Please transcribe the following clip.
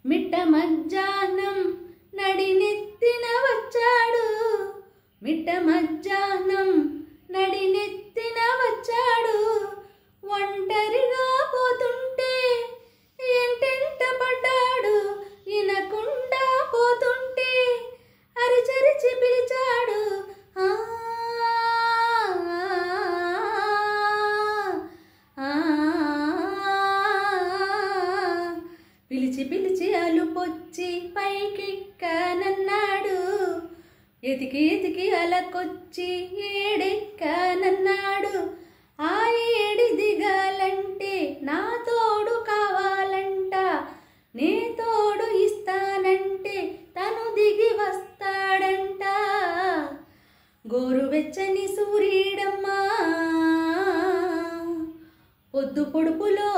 మిట్ట మధ్యాహ్నం నడినెత్తిన వచ్చాడు, మిట్ట మధ్యాహ్నం నడినెత్తిన వచ్చాడు. ఒంటరిగా పోతుంటే ఎంటెంట పడ్డాడు, ఇనకుండా పోతుంటే అరిచరిచి పిలిచాడు. పిలిచి పిలిచి అలుపొచ్చి పైకెక్కనన్నాడు, ఎతికి ఎతికి అలకొచ్చి ఏడెక్కనన్నాడు. ఆ ఏడి దిగాలంటే నా తోడు కావాలంట, నే తోడు ఇస్తానంటే తను దిగి వస్తాడంట. గోరువెచ్చని సూర్యుడమ్మా పొద్దు పొడుపులో